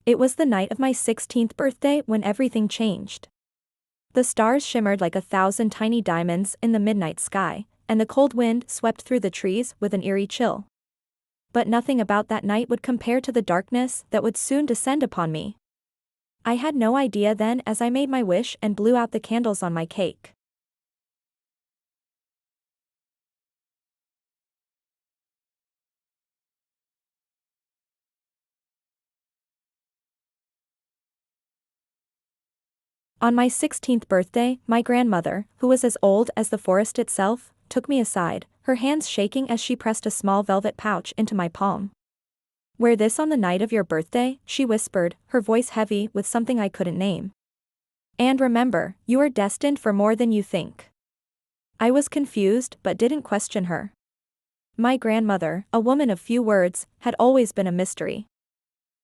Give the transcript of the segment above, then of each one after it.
It was the night of my 16th birthday when everything changed. The stars shimmered like 1,000 tiny diamonds in the midnight sky, and the cold wind swept through the trees with an eerie chill. But nothing about that night would compare to the darkness that would soon descend upon me. I had no idea then as I made my wish and blew out the candles on my cake. On my 16th birthday, my grandmother, who was as old as the forest itself, took me aside, her hands shaking as she pressed a small velvet pouch into my palm. "Wear this on the night of your birthday," she whispered, her voice heavy with something I couldn't name. "And remember, you are destined for more than you think." I was confused but didn't question her. My grandmother, a woman of few words, had always been a mystery.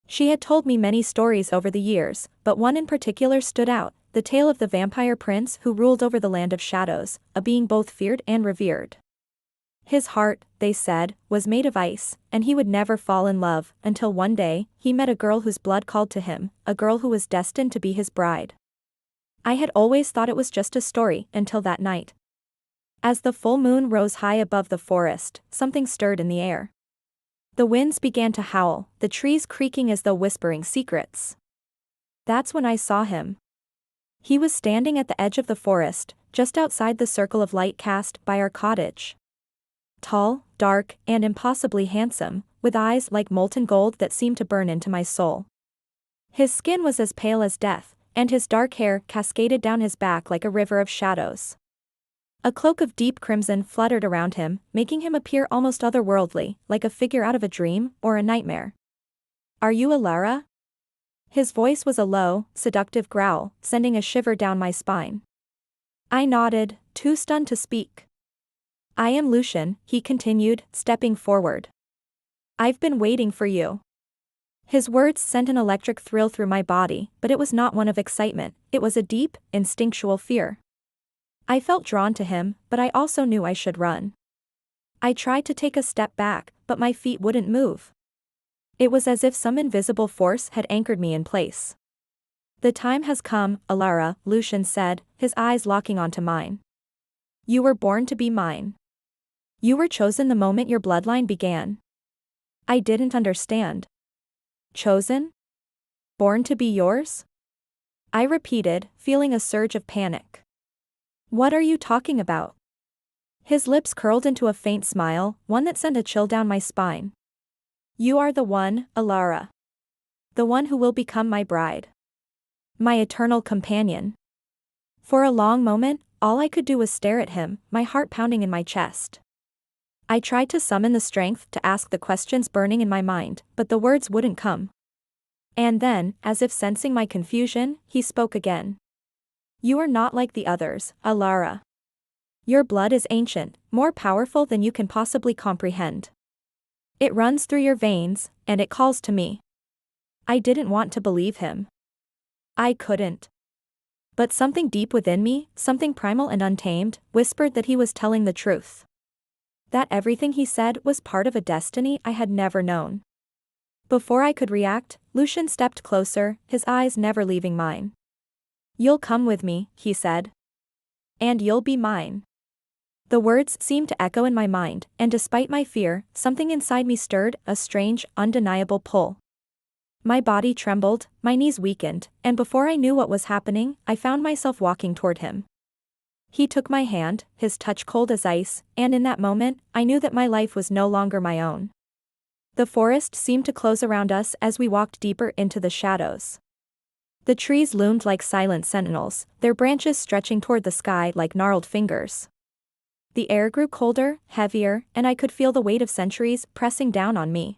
She had told me many stories over the years, but one in particular stood out, the tale of the vampire prince who ruled over the land of shadows, a being both feared and revered. His heart, they said, was made of ice, and he would never fall in love, until one day, he met a girl whose blood called to him, a girl who was destined to be his bride. I had always thought it was just a story, until that night. As the full moon rose high above the forest, something stirred in the air. The winds began to howl, the trees creaking as though whispering secrets. That's when I saw him. He was standing at the edge of the forest, just outside the circle of light cast by our cottage. Tall, dark, and impossibly handsome, with eyes like molten gold that seemed to burn into my soul. His skin was as pale as death, and his dark hair cascaded down his back like a river of shadows. A cloak of deep crimson fluttered around him, making him appear almost otherworldly, like a figure out of a dream or a nightmare. "Are you Alara?" His voice was a low, seductive growl, sending a shiver down my spine. I nodded, too stunned to speak. "I am Lucian," he continued, stepping forward. "I've been waiting for you." His words sent an electric thrill through my body, but it was not one of excitement, it was a deep, instinctual fear. I felt drawn to him, but I also knew I should run. I tried to take a step back, but my feet wouldn't move. It was as if some invisible force had anchored me in place. "The time has come, Alara," Lucian said, his eyes locking onto mine. "You were born to be mine. You were chosen the moment your bloodline began." I didn't understand. "Chosen? Born to be yours?" I repeated, feeling a surge of panic. "What are you talking about?" His lips curled into a faint smile, one that sent a chill down my spine. "You are the one, Alara. The one who will become my bride. My eternal companion." For a long moment, all I could do was stare at him, my heart pounding in my chest. I tried to summon the strength to ask the questions burning in my mind, but the words wouldn't come. And then, as if sensing my confusion, he spoke again. "You are not like the others, Alara. Your blood is ancient, more powerful than you can possibly comprehend. It runs through your veins, and it calls to me." I didn't want to believe him. I couldn't. But something deep within me, something primal and untamed, whispered that he was telling the truth. That everything he said was part of a destiny I had never known. Before I could react, Lucian stepped closer, his eyes never leaving mine. "You'll come with me," he said. "And you'll be mine." The words seemed to echo in my mind, and despite my fear, something inside me stirred, a strange, undeniable pull. My body trembled, my knees weakened, and before I knew what was happening, I found myself walking toward him. He took my hand, his touch cold as ice, and in that moment, I knew that my life was no longer my own. The forest seemed to close around us as we walked deeper into the shadows. The trees loomed like silent sentinels, their branches stretching toward the sky like gnarled fingers. The air grew colder, heavier, and I could feel the weight of centuries pressing down on me.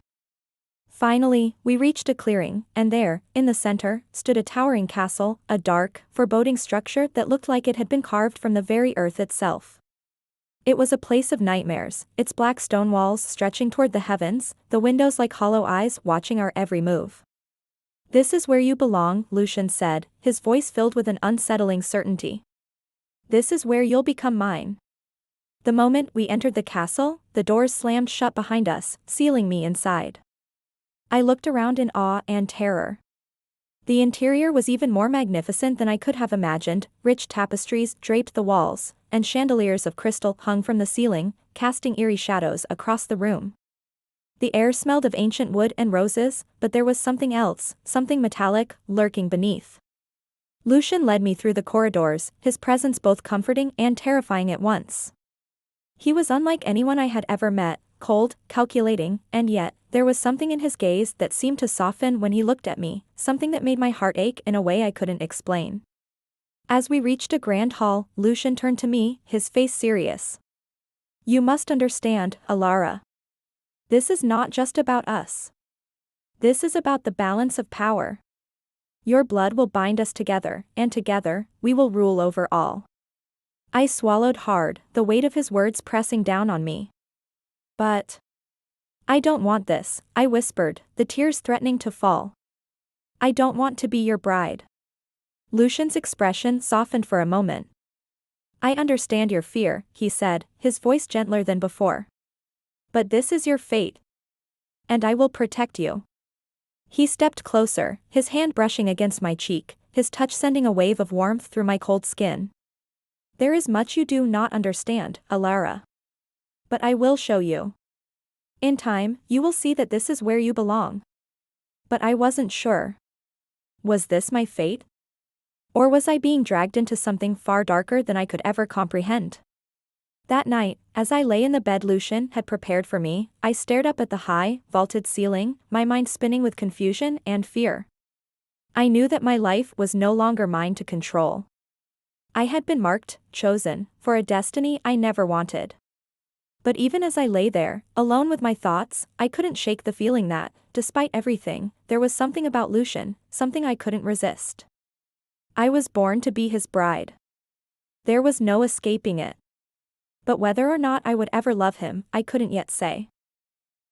Finally, we reached a clearing, and there, in the center, stood a towering castle, a dark, foreboding structure that looked like it had been carved from the very earth itself. It was a place of nightmares, its black stone walls stretching toward the heavens, the windows like hollow eyes watching our every move. "This is where you belong," Lucian said, his voice filled with an unsettling certainty. "This is where you'll become mine." The moment we entered the castle, the doors slammed shut behind us, sealing me inside. I looked around in awe and terror. The interior was even more magnificent than I could have imagined. Rich tapestries draped the walls, and chandeliers of crystal hung from the ceiling, casting eerie shadows across the room. The air smelled of ancient wood and roses, but there was something else, something metallic, lurking beneath. Lucian led me through the corridors, his presence both comforting and terrifying at once. He was unlike anyone I had ever met, cold, calculating, and yet, there was something in his gaze that seemed to soften when he looked at me, something that made my heart ache in a way I couldn't explain. As we reached a grand hall, Lucian turned to me, his face serious. "You must understand, Alara. This is not just about us. This is about the balance of power. Your blood will bind us together, and together, we will rule over all." I swallowed hard, the weight of his words pressing down on me. "But I don't want this," I whispered, the tears threatening to fall. "I don't want to be your bride." Lucian's expression softened for a moment. "I understand your fear," he said, his voice gentler than before. "But this is your fate. And I will protect you." He stepped closer, his hand brushing against my cheek, his touch sending a wave of warmth through my cold skin. "There is much you do not understand, Alara. But I will show you. In time, you will see that this is where you belong." But I wasn't sure. Was this my fate? Or was I being dragged into something far darker than I could ever comprehend? That night, as I lay in the bed Lucian had prepared for me, I stared up at the high, vaulted ceiling, my mind spinning with confusion and fear. I knew that my life was no longer mine to control. I had been marked, chosen, for a destiny I never wanted. But even as I lay there, alone with my thoughts, I couldn't shake the feeling that, despite everything, there was something about Lucian, something I couldn't resist. I was born to be his bride. There was no escaping it. But whether or not I would ever love him, I couldn't yet say.